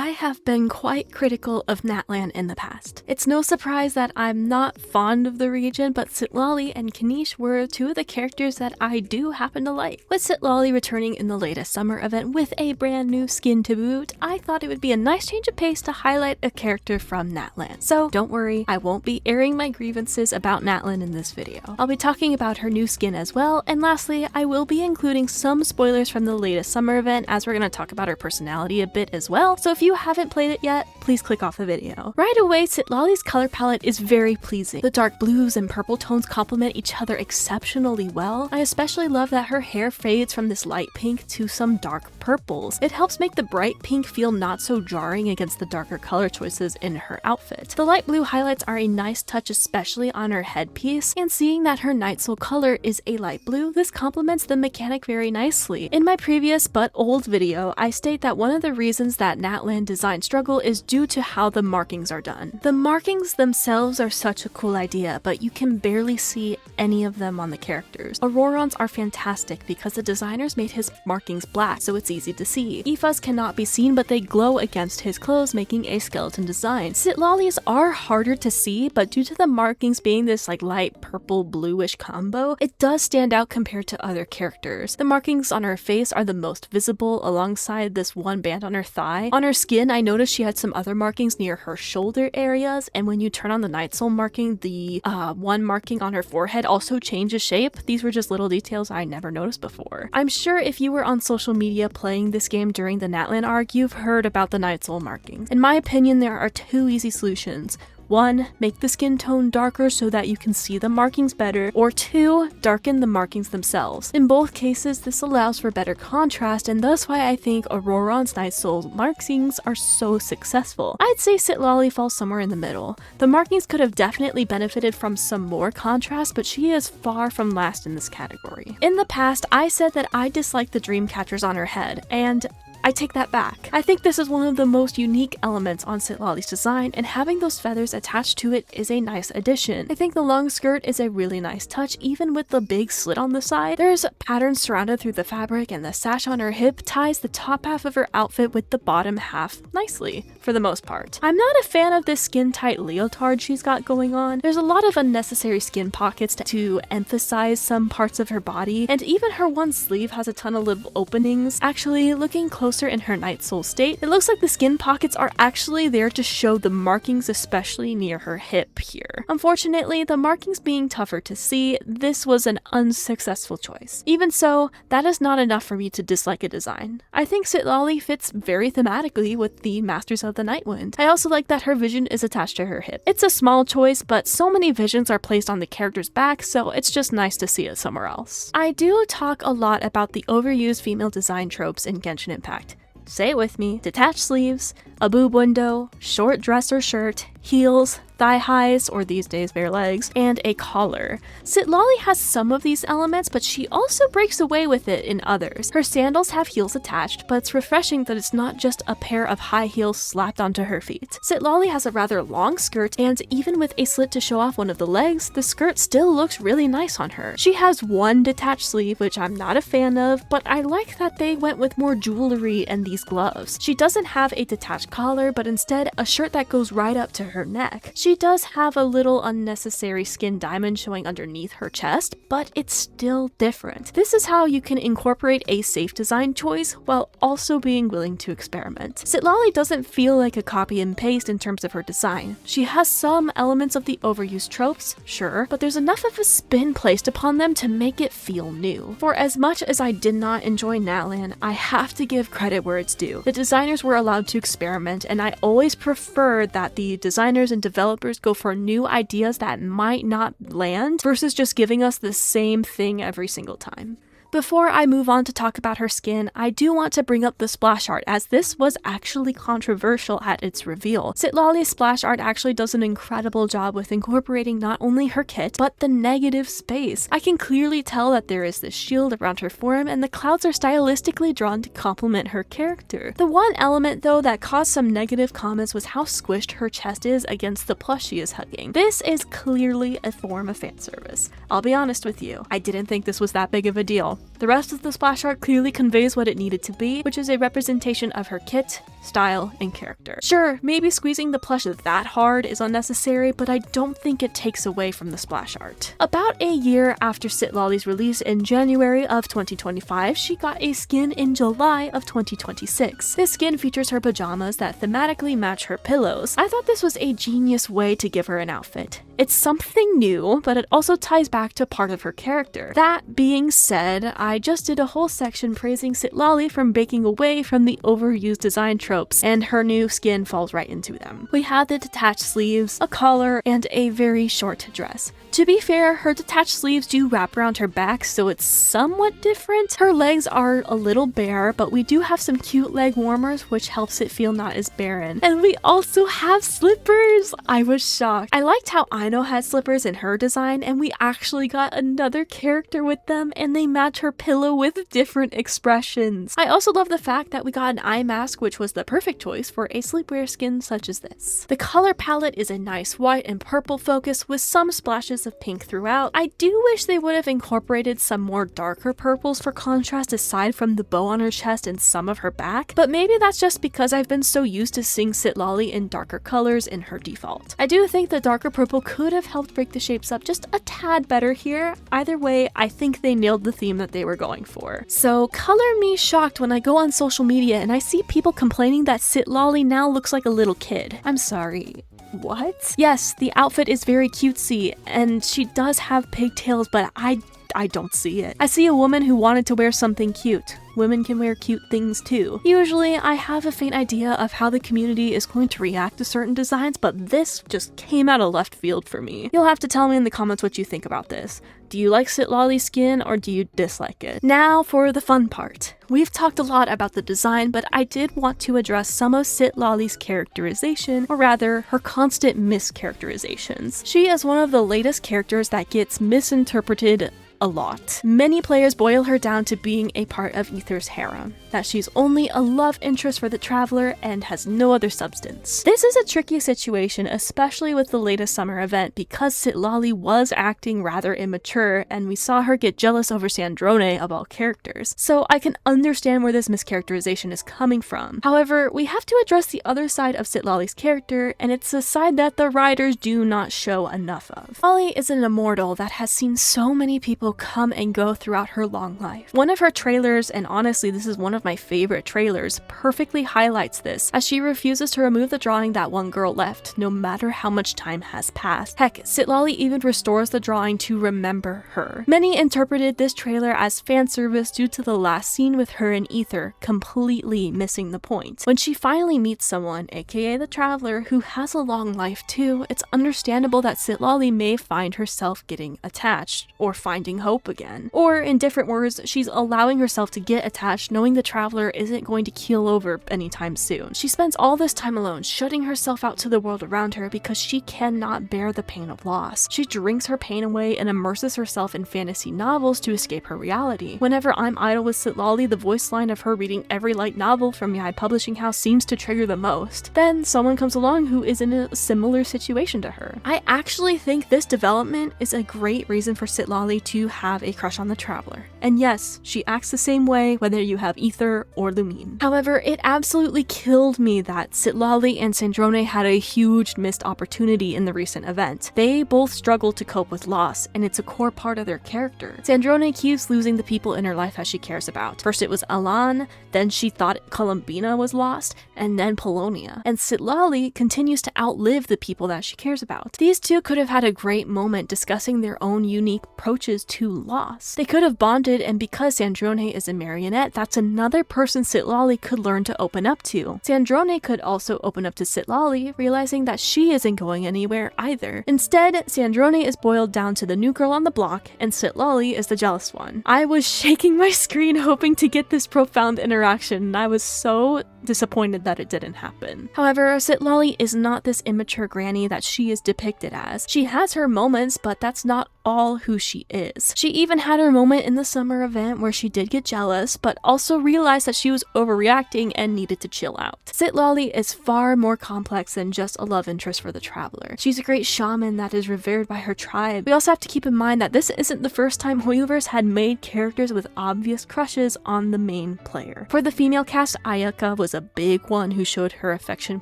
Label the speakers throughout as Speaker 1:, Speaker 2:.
Speaker 1: I have been quite critical of Natlan in the past. It's no surprise that I'm not fond of the region, but Citlali and Kanish were two of the characters that I do happen to like. With Citlali returning in the latest summer event with a brand new skin to boot, I thought it would be a nice change of pace to highlight a character from Natlan. So don't worry, I won't be airing my grievances about Natlan in this video. I'll be talking about her new skin as well, and lastly, I will be including some spoilers from the latest summer event as we're going to talk about her personality a bit as well, so if you haven't played it yet, please click off the video. Right away, Citlali's color palette is very pleasing. The dark blues and purple tones complement each other exceptionally well. I especially love that her hair fades from this light pink to some dark purples. It helps make the bright pink feel not so jarring against the darker color choices in her outfit. The light blue highlights are a nice touch, especially on her headpiece, and seeing that her night soul color is a light blue, this complements the mechanic very nicely. In my previous but old video, I state that one of the reasons that Natlan design struggle is due to how the markings are done. The markings themselves are such a cool idea, but you can barely see any of them on the characters. Auroron's are fantastic because the designers made his markings black, so it's easy to see. Aoife's cannot be seen, but they glow against his clothes, making a skeleton design. Citlali's are harder to see, but due to the markings being this light purple bluish combo, it does stand out compared to other characters. The markings on her face are the most visible alongside this one band on her thigh. On her skin, I noticed she had some other markings near her shoulder areas, and when you turn on the night soul marking, the one marking on her forehead also changes shape. These were just little details I never noticed before. I'm sure if you were on social media playing this game during the Natlan arc, you've heard about the night soul markings. In my opinion, there are two easy solutions. 1. Make the skin tone darker so that you can see the markings better, or 2. Darken the markings themselves. In both cases, this allows for better contrast, and thus why I think Auroron's Night Soul markings are so successful. I'd say Citlali falls somewhere in the middle. The markings could have definitely benefited from some more contrast, but she is far from last in this category. In the past, I said that I disliked the dream catchers on her head, and I take that back. I think this is one of the most unique elements on Citlali's design, and having those feathers attached to it is a nice addition. I think the long skirt is a really nice touch, even with the big slit on the side. There's patterns surrounded through the fabric, and the sash on her hip ties the top half of her outfit with the bottom half nicely, for the most part. I'm not a fan of this skin-tight leotard she's got going on. There's a lot of unnecessary skin pockets to emphasize some parts of her body, and even her one sleeve has a ton of little openings. Actually, looking closer in her night soul state, it looks like the skin pockets are actually there to show the markings, especially near her hip here. Unfortunately, the markings being tougher to see, this was an unsuccessful choice. Even so, that is not enough for me to dislike a design. I think Citlali fits very thematically with the Masters of the Nightwind. I also like that her vision is attached to her hip. It's a small choice, but so many visions are placed on the character's back, so it's just nice to see it somewhere else. I do talk a lot about the overused female design tropes in Genshin Impact. Say it with me: detached sleeves, a boob window, short dress or shirt, heels, thigh highs, or these days bare legs, and a collar. Citlali has some of these elements, but she also breaks away with it in others. Her sandals have heels attached, but it's refreshing that it's not just a pair of high heels slapped onto her feet. Citlali has a rather long skirt, and even with a slit to show off one of the legs, the skirt still looks really nice on her. She has one detached sleeve, which I'm not a fan of, but I like that they went with more jewelry and these gloves. She doesn't have a detached collar, but instead a shirt that goes right up to her neck. She does have a little unnecessary skin diamond showing underneath her chest, but it's still different. This is how you can incorporate a safe design choice while also being willing to experiment. Citlali doesn't feel like a copy and paste in terms of her design. She has some elements of the overused tropes, sure, but there's enough of a spin placed upon them to make it feel new. For as much as I did not enjoy Natlan, I have to give credit where it's due. The designers were allowed to experiment, and I always prefer that the designers and developers go for new ideas that might not land versus just giving us the same thing every single time. Before I move on to talk about her skin, I do want to bring up the splash art, as this was actually controversial at its reveal. Citlali's splash art actually does an incredible job with incorporating not only her kit, but the negative space. I can clearly tell that there is this shield around her forearm, and the clouds are stylistically drawn to complement her character. The one element though that caused some negative comments was how squished her chest is against the plush she is hugging. This is clearly a form of fan service. I'll be honest with you, I didn't think this was that big of a deal. The rest of the splash art clearly conveys what it needed to be, which is a representation of her kit, style, and character. Sure, maybe squeezing the plush that hard is unnecessary, but I don't think it takes away from the splash art. About a year after Citlali's release in January of 2025, she got a skin in July of 2026. This skin features her pajamas that thematically match her pillows. I thought this was a genius way to give her an outfit. It's something new, but it also ties back to part of her character. That being said, I just did a whole section praising Citlali from breaking away from the overused design tropes, and her new skin falls right into them. We have the detached sleeves, a collar, and a very short dress. To be fair, her detached sleeves do wrap around her back, so it's somewhat different. Her legs are a little bare, but we do have some cute leg warmers, which helps it feel not as barren. And we also have slippers! I was shocked. I liked how Aino had slippers in her design, and we actually got another character with them, and they match her pillow with different expressions. I also love the fact that we got an eye mask, which was the perfect choice for a sleepwear skin such as this. The color palette is a nice white and purple focus with some splashes of pink throughout. I do wish they would have incorporated some more darker purples for contrast aside from the bow on her chest and some of her back, but maybe that's just because I've been so used to seeing Citlali in darker colors in her default. I do think the darker purple could have helped break the shapes up just a tad better here. Either way, I think they nailed the theme that they were going for. So color me shocked when I go on social media and I see people complaining that Citlali now looks like a little kid. I'm sorry. What? Yes, the outfit is very cutesy, and she does have pigtails, but I don't see it. I see a woman who wanted to wear something cute. Women can wear cute things too. Usually, I have a faint idea of how the community is going to react to certain designs, but this just came out of left field for me. You'll have to tell me in the comments what you think about this. Do you like Citlali's skin or do you dislike it? Now for the fun part. We've talked a lot about the design, but I did want to address some of Citlali's characterization, or rather, her constant mischaracterizations. She is one of the latest characters that gets misinterpreted a lot. Many players boil her down to being a part of Aether's harem, that she's only a love interest for the Traveler and has no other substance. This is a tricky situation, especially with the latest summer event, because Citlali was acting rather immature and we saw her get jealous over Sandrone of all characters, so I can understand where this mischaracterization is coming from. However, we have to address the other side of Citlali's character, and it's a side that the writers do not show enough of. Citlali is an immortal that has seen so many people come and go throughout her long life. One of her trailers, and honestly this is one of my favorite trailers, perfectly highlights this, as she refuses to remove the drawing that one girl left, no matter how much time has passed. Heck, Citlali even restores the drawing to remember her. Many interpreted this trailer as fan service due to the last scene with her and Aether, completely missing the point. When she finally meets someone, aka the Traveler, who has a long life too, it's understandable that Citlali may find herself getting attached, or finding hope again. Or, in different words, she's allowing herself to get attached knowing the Traveler isn't going to keel over anytime soon. She spends all this time alone, shutting herself out to the world around her because she cannot bear the pain of loss. She drinks her pain away and immerses herself in fantasy novels to escape her reality. Whenever I'm idle with Citlali, the voice line of her reading every light novel from Yai Publishing House seems to trigger the most. Then someone comes along who is in a similar situation to her. I actually think this development is a great reason for Citlali to have a crush on the Traveler. And yes, she acts the same way whether you have Aether or Lumine. However, it absolutely killed me that Citlali and Sandrone had a huge missed opportunity in the recent event. They both struggle to cope with loss, and it's a core part of their character. Sandrone keeps losing the people in her life that she cares about. First it was Alan, then she thought Columbina was lost, and then Polonia. And Citlali continues to outlive the people that she cares about. These two could have had a great moment discussing their own unique approaches to loss. They could have bonded, and because Sandrone is a marionette, that's another person Citlali could learn to open up to. Sandrone could also open up to Citlali, realizing that she isn't going anywhere either. Instead, Sandrone is boiled down to the new girl on the block, and Citlali is the jealous one. I was shaking my screen hoping to get this profound interaction, and I was so disappointed that it didn't happen. However, Citlali is not this immature granny that she is depicted as. She has her moments, but that's not all who she is. She even had her moment in the summer event where she did get jealous, but also realized that she was overreacting and needed to chill out. Citlali is far more complex than just a love interest for the Traveler. She's a great shaman that is revered by her tribe. We also have to keep in mind that this isn't the first time Hoyoverse had made characters with obvious crushes on the main player. For the female cast, Ayaka was a big one who showed her affection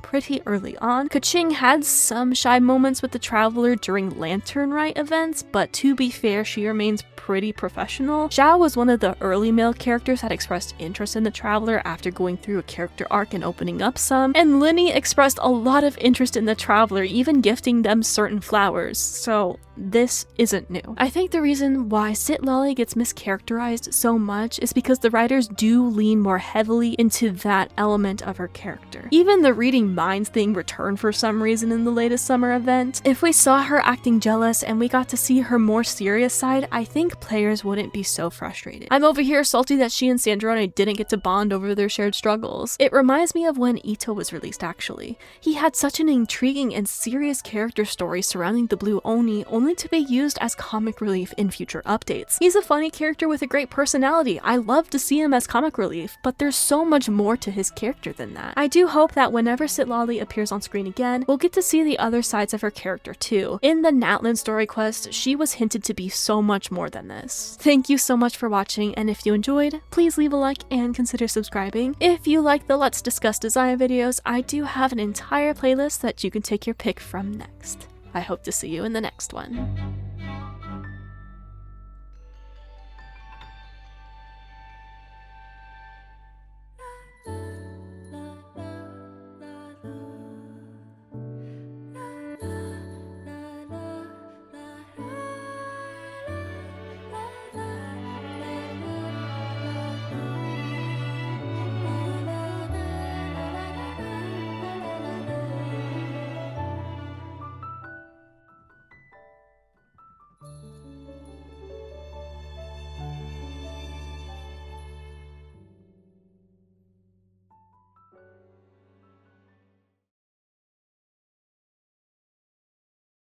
Speaker 1: pretty early on. Keqing had some shy moments with the Traveler during Lantern Rite events, but to be fair, she remains pretty professional. Xiao was one of the early male characters that expressed interest in the Traveler after going through a character arc and opening up some, and Linny expressed a lot of interest in the Traveler, even gifting them certain flowers, so this isn't new. I think the reason why Citlali gets mischaracterized so much is because the writers do lean more heavily into that element of her character. Even the reading minds thing returned for some reason in the latest summer event. If we saw her acting jealous and we got to see her more serious side, I think players wouldn't be so frustrated. I'm over here salty that she and Sandrone didn't get to bond over their shared struggles. It reminds me of when Ito was released actually. He had such an intriguing and serious character story surrounding the Blue Oni, only to be used as comic relief in future updates. He's a funny character with a great personality. I love to see him as comic relief, but there's so much more to his character than that. I do hope that whenever Citlali appears on screen again, we'll get to see the other sides of her character too. In the Natlan story quest, she was hinted to be so much more than this. Thank you so much for watching, and if you enjoyed, please leave a like and consider subscribing. If you like the Let's Discuss Design videos, I do have an entire playlist that you can take your pick from next. I hope to see you in the next one.